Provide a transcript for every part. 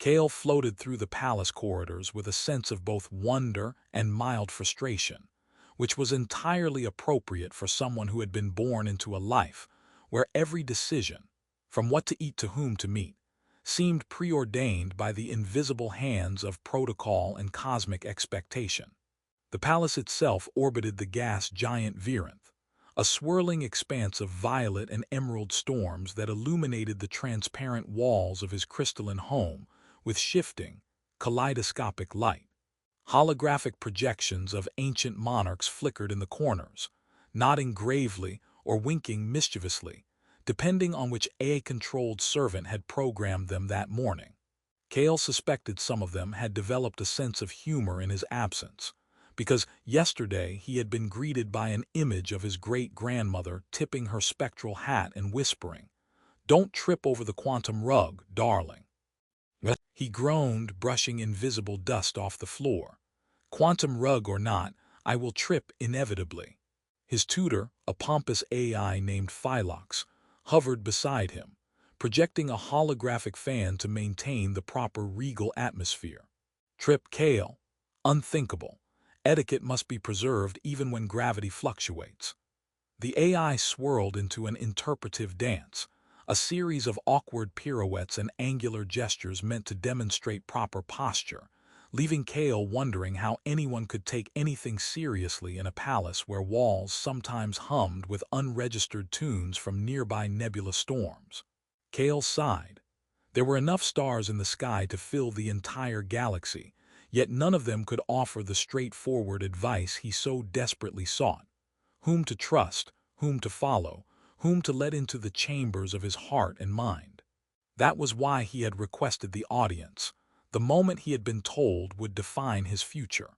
Kale floated through the palace corridors with a sense of both wonder and mild frustration, which was entirely appropriate for someone who had been born into a life where every decision, from what to eat to whom to meet, seemed preordained by the invisible hands of protocol and cosmic expectation. The palace itself orbited the gas giant Virenth, a swirling expanse of violet and emerald storms that illuminated the transparent walls of his crystalline home with shifting, kaleidoscopic light. Holographic projections of ancient monarchs flickered in the corners, nodding gravely or winking mischievously, depending on which AI-controlled servant had programmed them that morning. Kale suspected some of them had developed a sense of humor in his absence, because yesterday he had been greeted by an image of his great-grandmother tipping her spectral hat and whispering, "Don't trip over the quantum rug, darling." He groaned, brushing invisible dust off the floor. "Quantum rug or not, I will trip inevitably." His tutor, a pompous AI named Phylox, hovered beside him, projecting a holographic fan to maintain the proper regal atmosphere. "Trip, Kale. Unthinkable. Etiquette must be preserved even when gravity fluctuates." The AI swirled into an interpretive dance, a series of awkward pirouettes and angular gestures meant to demonstrate proper posture, leaving Kale wondering how anyone could take anything seriously in a palace where walls sometimes hummed with unregistered tunes from nearby nebula storms. Kale sighed. There were enough stars in the sky to fill the entire galaxy, yet none of them could offer the straightforward advice he so desperately sought. Whom to trust, whom to follow, whom to let into the chambers of his heart and mind. That was why he had requested the audience. The moment he had been told would define his future.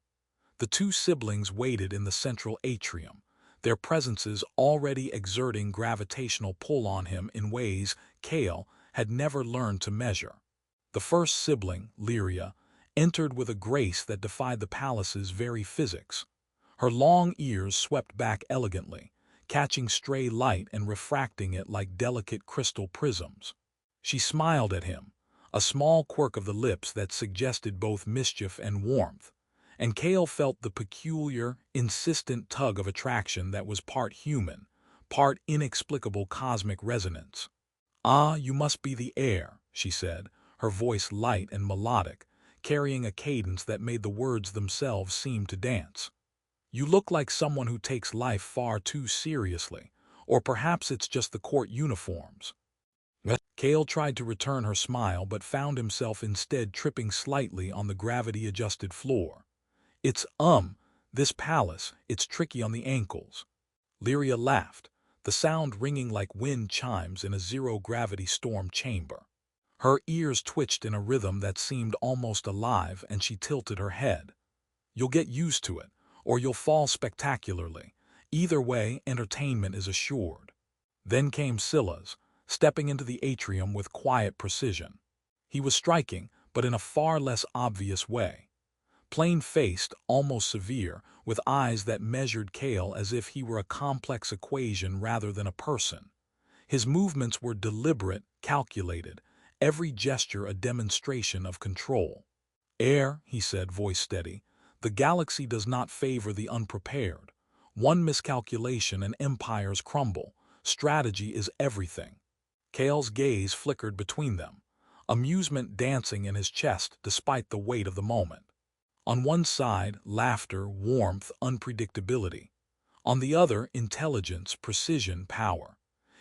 The two siblings waited in the central atrium, their presences already exerting gravitational pull on him in ways Kale had never learned to measure. The first sibling, Lyria, entered with a grace that defied the palace's very physics. Her long ears swept back elegantly, catching stray light and refracting it like delicate crystal prisms. She smiled at him, a small quirk of the lips that suggested both mischief and warmth, and Kale felt the peculiar, insistent tug of attraction that was part human, part inexplicable cosmic resonance. "Ah, you must be the heir," she said, her voice light and melodic, carrying a cadence that made the words themselves seem to dance. "You look like someone who takes life far too seriously, or perhaps it's just the court uniforms." Kale tried to return her smile but found himself instead tripping slightly on the gravity-adjusted floor. This palace, it's tricky on the ankles." Lyria laughed, the sound ringing like wind chimes in a zero-gravity storm chamber. Her ears twitched in a rhythm that seemed almost alive, and she tilted her head. "You'll get used to it, or you'll fall spectacularly. Either way, entertainment is assured." Then came Scylla's, stepping into the atrium with quiet precision. He was striking, but in a far less obvious way. Plain-faced, almost severe, with eyes that measured Kale as if he were a complex equation rather than a person. His movements were deliberate, calculated, every gesture a demonstration of control. "Heir," he said, voice steady, "the galaxy does not favor the unprepared. One miscalculation and empires crumble. Strategy is everything." Kale's gaze flickered between them, amusement dancing in his chest despite the weight of the moment. On one side, laughter, warmth, unpredictability. On the other, intelligence, precision, power.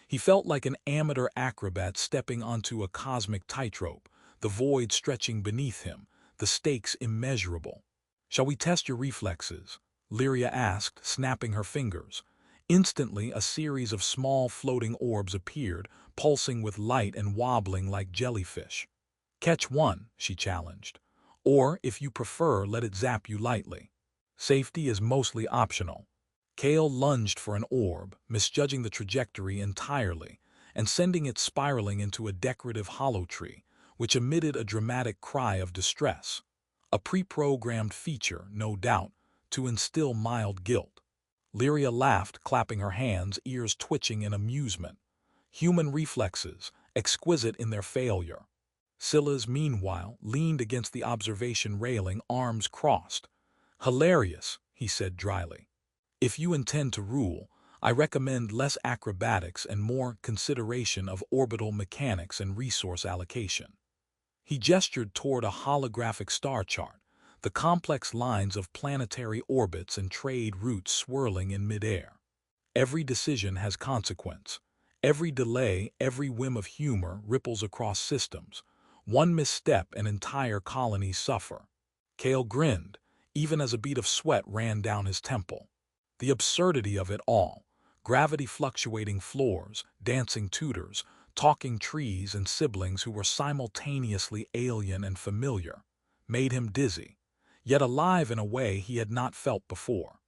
He felt like an amateur acrobat stepping onto a cosmic tightrope, the void stretching beneath him, the stakes immeasurable. "Shall we test your reflexes?" Lyria asked, snapping her fingers. Instantly, a series of small floating orbs appeared, pulsing with light and wobbling like jellyfish. "Catch one," she challenged. "Or, if you prefer, let it zap you lightly. Safety is mostly optional." Kale lunged for an orb, misjudging the trajectory entirely, and sending it spiraling into a decorative hollow tree, which emitted a dramatic cry of distress. A pre-programmed feature, no doubt, to instill mild guilt. Lyria laughed, clapping her hands, ears twitching in amusement. Human reflexes, exquisite in their failure. Silas, meanwhile, leaned against the observation railing, arms crossed. "Hilarious," he said dryly. "If you intend to rule, I recommend less acrobatics and more consideration of orbital mechanics and resource allocation." He gestured toward a holographic star chart, the complex lines of planetary orbits and trade routes swirling in midair. "Every decision has consequence. Every delay, every whim of humor ripples across systems. One misstep and entire colonies suffer." Cale grinned, even as a bead of sweat ran down his temple. The absurdity of it all, gravity fluctuating floors, dancing tutors, talking trees and siblings who were simultaneously alien and familiar, made him dizzy, yet alive in a way he had not felt before.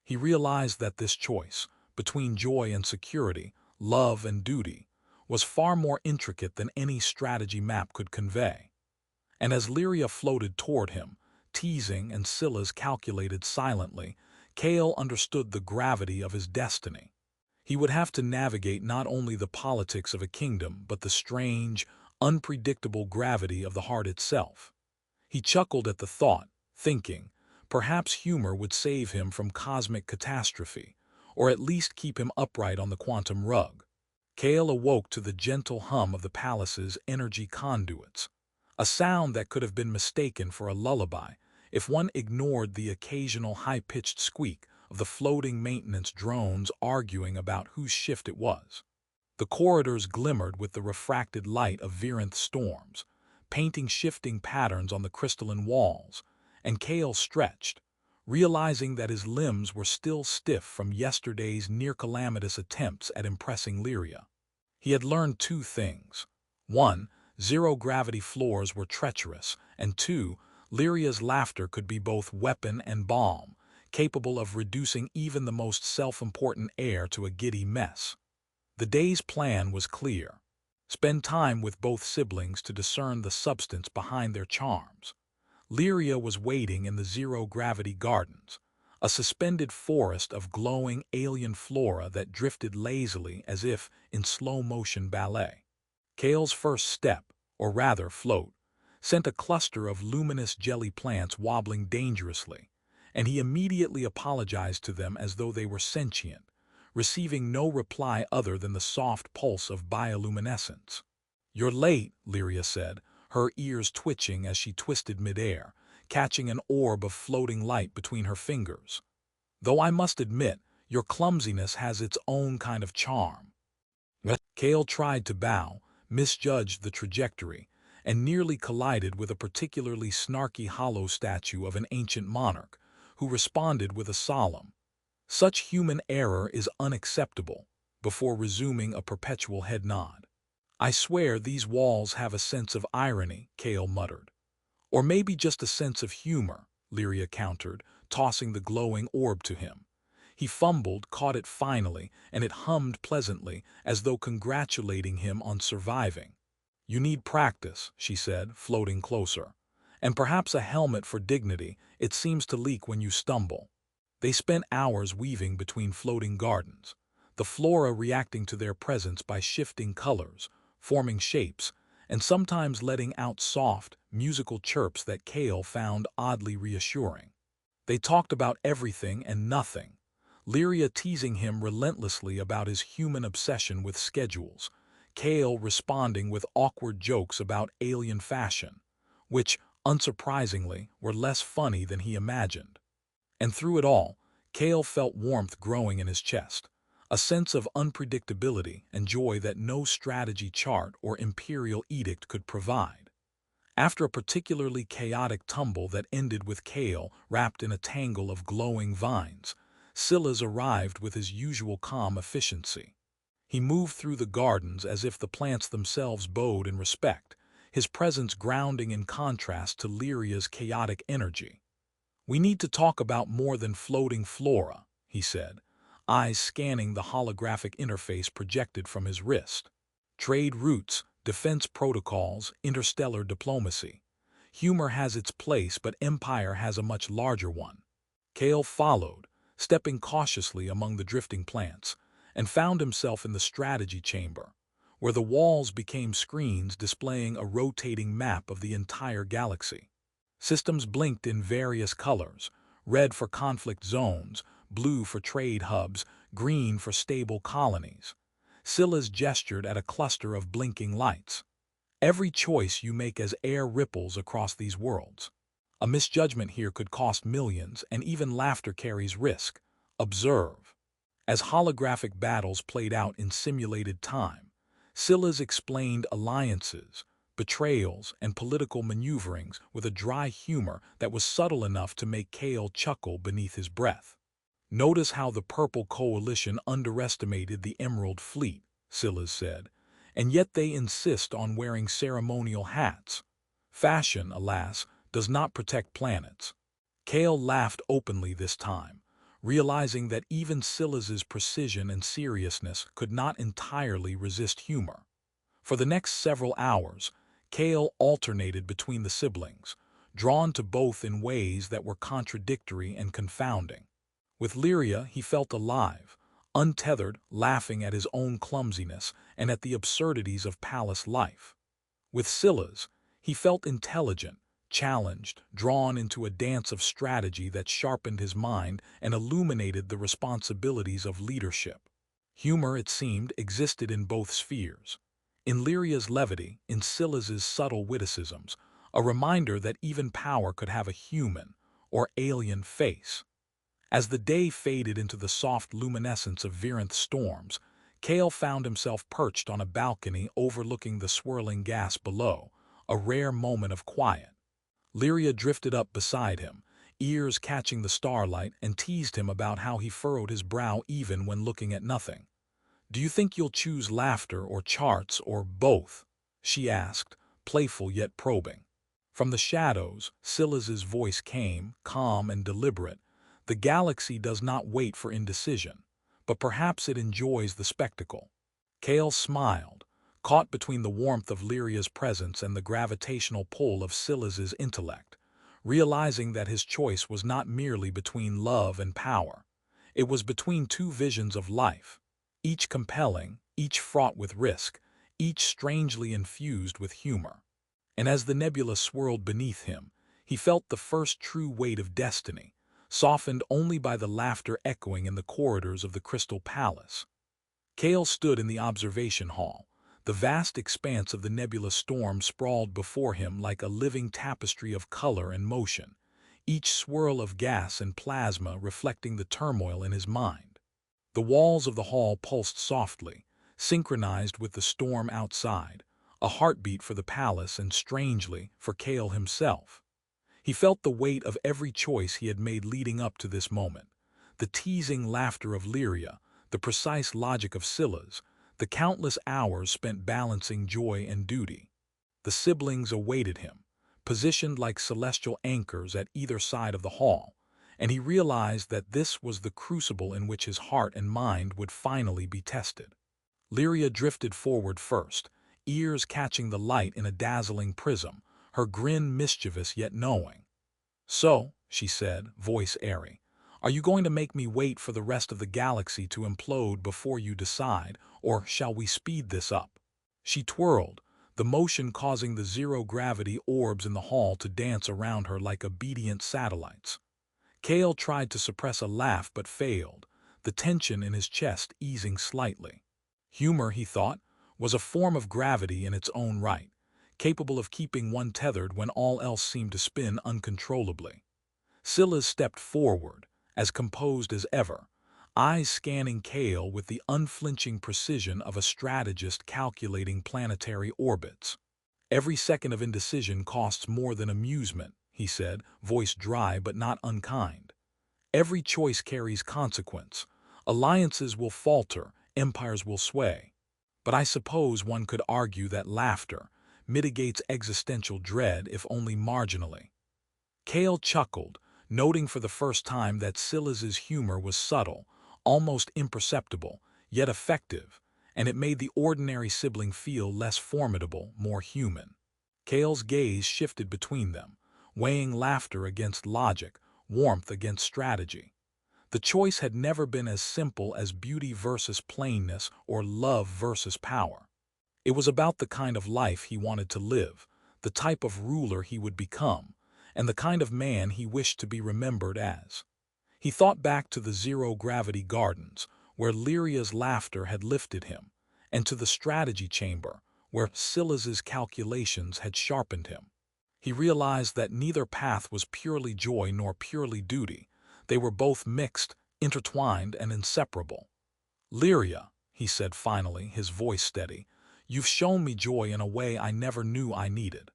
He realized that this choice, between joy and security, love and duty, was far more intricate than any strategy map could convey. And as Lyria floated toward him, teasing and Silas calculated silently, Cale understood the gravity of his destiny. He would have to navigate not only the politics of a kingdom, but the strange, unpredictable gravity of the heart itself. He chuckled at the thought, thinking, perhaps humor would save him from cosmic catastrophe, or at least keep him upright on the quantum rug. Cale awoke to the gentle hum of the palace's energy conduits, a sound that could have been mistaken for a lullaby if one ignored the occasional high-pitched squeak of the floating maintenance drones arguing about whose shift it was. The corridors glimmered with the refracted light of Virenth storms, painting shifting patterns on the crystalline walls, and Cale stretched, realizing that his limbs were still stiff from yesterday's near-calamitous attempts at impressing Lyria. He had learned two things. 1. Zero-gravity floors were treacherous, and 2. Lyria's laughter could be both weapon and balm, capable of reducing even the most self-important heir to a giddy mess. The day's plan was clear. Spend time with both siblings to discern the substance behind their charms. Lyria was waiting in the zero-gravity gardens, a suspended forest of glowing alien flora that drifted lazily as if in slow-motion ballet. Cale's first step, or rather float, sent a cluster of luminous jelly plants wobbling dangerously, and he immediately apologized to them as though they were sentient, receiving no reply other than the soft pulse of bioluminescence. "You're late," Lyria said, her ears twitching as she twisted midair, catching an orb of floating light between her fingers. "Though I must admit, your clumsiness has its own kind of charm." Cale tried to bow, misjudged the trajectory, and nearly collided with a particularly snarky hollow statue of an ancient monarch, who responded with a solemn, "Such human error is unacceptable," before resuming a perpetual head nod. "I swear these walls have a sense of irony," Cale muttered. "Or maybe just a sense of humor," Lyria countered, tossing the glowing orb to him. He fumbled, caught it finally, and it hummed pleasantly, as though congratulating him on surviving. "You need practice," she said, floating closer. "And perhaps a helmet for dignity. It seems to leak when you stumble." They spent hours weaving between floating gardens, the flora reacting to their presence by shifting colors, forming shapes, and sometimes letting out soft, musical chirps that Cale found oddly reassuring. They talked about everything and nothing, Lyria teasing him relentlessly about his human obsession with schedules, Cale responding with awkward jokes about alien fashion, which, unsurprisingly, were less funny than he imagined. And through it all, Cale felt warmth growing in his chest, a sense of unpredictability and joy that no strategy chart or imperial edict could provide. After a particularly chaotic tumble that ended with Cale wrapped in a tangle of glowing vines, Silas arrived with his usual calm efficiency. He moved through the gardens as if the plants themselves bowed in respect, his presence grounding in contrast to Lyria's chaotic energy. "We need to talk about more than floating flora," he said, eyes scanning the holographic interface projected from his wrist. "Trade routes, defense protocols, interstellar diplomacy. Humor has its place, but empire has a much larger one." Cale followed, stepping cautiously among the drifting plants, and found himself in the strategy chamber, where the walls became screens displaying a rotating map of the entire galaxy. Systems blinked in various colors: red for conflict zones, blue for trade hubs, green for stable colonies. Scylla's gestured at a cluster of blinking lights. Every choice you make as air ripples across these worlds. A misjudgment here could cost millions, and even laughter carries risk. Observe. As holographic battles played out in simulated time, Scylla's explained alliances, betrayals, and political maneuverings with a dry humor that was subtle enough to make Kale chuckle beneath his breath. Notice how the Purple Coalition underestimated the Emerald Fleet, Scylla said, and yet they insist on wearing ceremonial hats. Fashion, alas, does not protect planets. Kale laughed openly this time, realizing that even Scylla's precision and seriousness could not entirely resist humor. For the next several hours, Kale alternated between the siblings, drawn to both in ways that were contradictory and confounding. With Lyria, he felt alive, untethered, laughing at his own clumsiness and at the absurdities of palace life. With Scylla's, he felt intelligent, challenged, drawn into a dance of strategy that sharpened his mind and illuminated the responsibilities of leadership. Humor, it seemed, existed in both spheres. In Lyria's levity, in Scylla's subtle witticisms, a reminder that even power could have a human, or alien, face. As the day faded into the soft luminescence of Virenth's storms, Kale found himself perched on a balcony overlooking the swirling gas below, a rare moment of quiet. Lyria drifted up beside him, ears catching the starlight, and teased him about how he furrowed his brow even when looking at nothing. "Do you think you'll choose laughter or charts or both?" she asked, playful yet probing. From the shadows, Scylla's voice came, calm and deliberate. "The galaxy does not wait for indecision, but perhaps it enjoys the spectacle." Kale smiled, caught between the warmth of Lyria's presence and the gravitational pull of Scylla's intellect, realizing that his choice was not merely between love and power. It was between two visions of life, each compelling, each fraught with risk, each strangely infused with humor. And as the nebula swirled beneath him, he felt the first true weight of destiny, softened only by the laughter echoing in the corridors of the Crystal Palace. Kale stood in the observation hall, the vast expanse of the nebula storm sprawled before him like a living tapestry of color and motion, each swirl of gas and plasma reflecting the turmoil in his mind. The walls of the hall pulsed softly, synchronized with the storm outside, a heartbeat for the palace and, strangely, for Kale himself. He felt the weight of every choice he had made leading up to this moment, the teasing laughter of Lyria, the precise logic of Scylla's, the countless hours spent balancing joy and duty. The siblings awaited him, positioned like celestial anchors at either side of the hall, and he realized that this was the crucible in which his heart and mind would finally be tested. Lyria drifted forward first, ears catching the light in a dazzling prism, her grin mischievous yet knowing. "So," she said, voice airy, "are you going to make me wait for the rest of the galaxy to implode before you decide, or shall we speed this up?" She twirled, the motion causing the zero-gravity orbs in the hall to dance around her like obedient satellites. Kale tried to suppress a laugh but failed, the tension in his chest easing slightly. Humor, he thought, was a form of gravity in its own right, capable of keeping one tethered when all else seemed to spin uncontrollably. Scylla stepped forward, as composed as ever, eyes scanning Kale with the unflinching precision of a strategist calculating planetary orbits. "Every second of indecision costs more than amusement," he said, voice dry but not unkind. "Every choice carries consequence. Alliances will falter, empires will sway. But I suppose one could argue that laughter mitigates existential dread if only marginally." Kale chuckled, noting for the first time that Scylla's humor was subtle, almost imperceptible, yet effective, and it made the ordinary sibling feel less formidable, more human. Kale's gaze shifted between them, weighing laughter against logic, warmth against strategy. The choice had never been as simple as beauty versus plainness or love versus power. It was about the kind of life he wanted to live, the type of ruler he would become, and the kind of man he wished to be remembered as. He thought back to the zero-gravity gardens, where Lyria's laughter had lifted him, and to the strategy chamber, where Scylla's calculations had sharpened him. He realized that neither path was purely joy nor purely duty. They were both mixed, intertwined, and inseparable. "Lyria," he said finally, his voice steady, "you've shown me joy in a way I never knew I needed.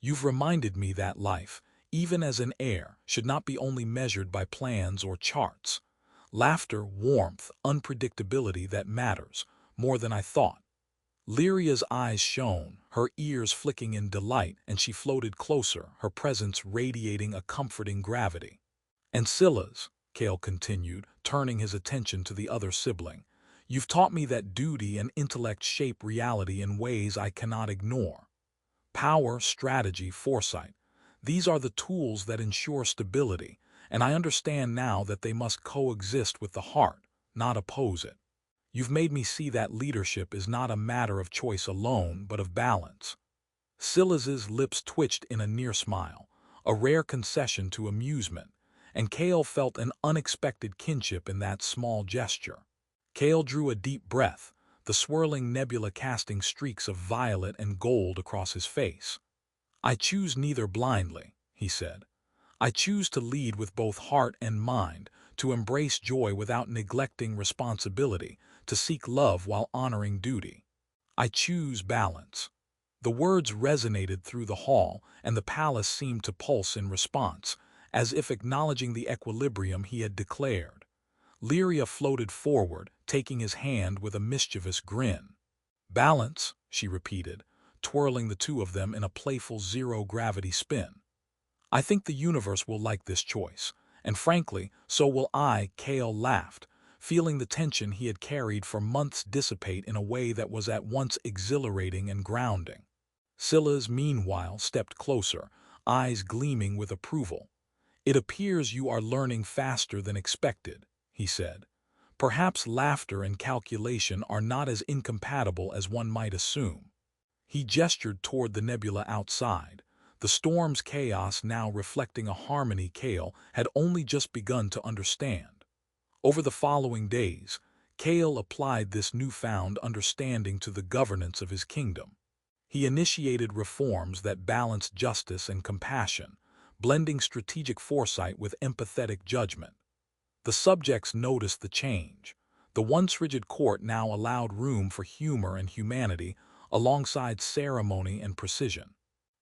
You've reminded me that life, even as an heir, should not be only measured by plans or charts. Laughter, warmth, unpredictability that matters, more than I thought." Lyria's eyes shone, her ears flicking in delight, and she floated closer, her presence radiating a comforting gravity. "And Scylla's," Cale continued, turning his attention to the other sibling, "you've taught me that duty and intellect shape reality in ways I cannot ignore. Power, strategy, foresight. These are the tools that ensure stability, and I understand now that they must coexist with the heart, not oppose it. You've made me see that leadership is not a matter of choice alone, but of balance." Scylla's lips twitched in a near smile, a rare concession to amusement, and Cale felt an unexpected kinship in that small gesture. Cale drew a deep breath, the swirling nebula casting streaks of violet and gold across his face. "I choose neither blindly," he said. "I choose to lead with both heart and mind, to embrace joy without neglecting responsibility, to seek love while honoring duty. I choose balance." The words resonated through the hall, and the palace seemed to pulse in response, as if acknowledging the equilibrium he had declared. Lyria floated forward, taking his hand with a mischievous grin. "Balance," she repeated, twirling the two of them in a playful zero-gravity spin. "I think the universe will like this choice, and frankly, so will I." Cale laughed, feeling the tension he had carried for months dissipate in a way that was at once exhilarating and grounding. Scylla's, meanwhile, stepped closer, eyes gleaming with approval. "It appears you are learning faster than expected," he said. "Perhaps laughter and calculation are not as incompatible as one might assume." He gestured toward the nebula outside, the storm's chaos now reflecting a harmony Cale had only just begun to understand. Over the following days, Cale applied this newfound understanding to the governance of his kingdom. He initiated reforms that balanced justice and compassion, blending strategic foresight with empathetic judgment. The subjects noticed the change. The once rigid court now allowed room for humor and humanity, alongside ceremony and precision.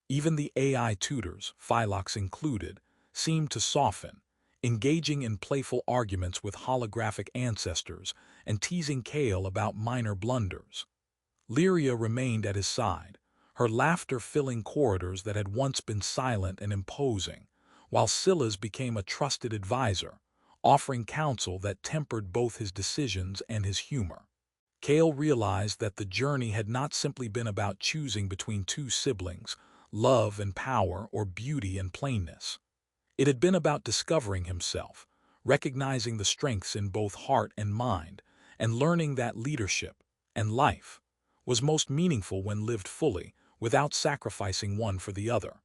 Even the AI tutors, Phylox included, seemed to soften, engaging in playful arguments with holographic ancestors and teasing Cale about minor blunders. Lyria remained at his side, her laughter filling corridors that had once been silent and imposing, while Scylla's became a trusted advisor, offering counsel that tempered both his decisions and his humor. Cale realized that the journey had not simply been about choosing between two siblings, love and power or beauty and plainness. It had been about discovering himself, recognizing the strengths in both heart and mind, and learning that leadership, and life, was most meaningful when lived fully, without sacrificing one for the other.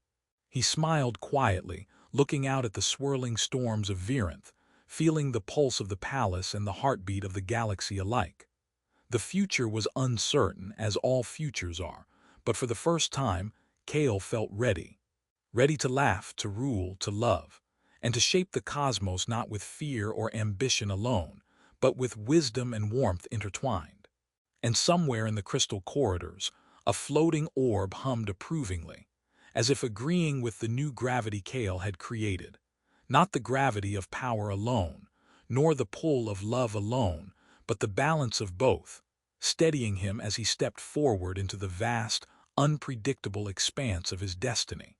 He smiled quietly, looking out at the swirling storms of Virenth, feeling the pulse of the palace and the heartbeat of the galaxy alike. The future was uncertain, as all futures are, but for the first time, Cale felt ready. Ready to laugh, to rule, to love, and to shape the cosmos not with fear or ambition alone, but with wisdom and warmth intertwined. And somewhere in the crystal corridors, a floating orb hummed approvingly, as if agreeing with the new gravity Cale had created. Not the gravity of power alone, nor the pull of love alone, but the balance of both, steadying him as he stepped forward into the vast, unpredictable expanse of his destiny.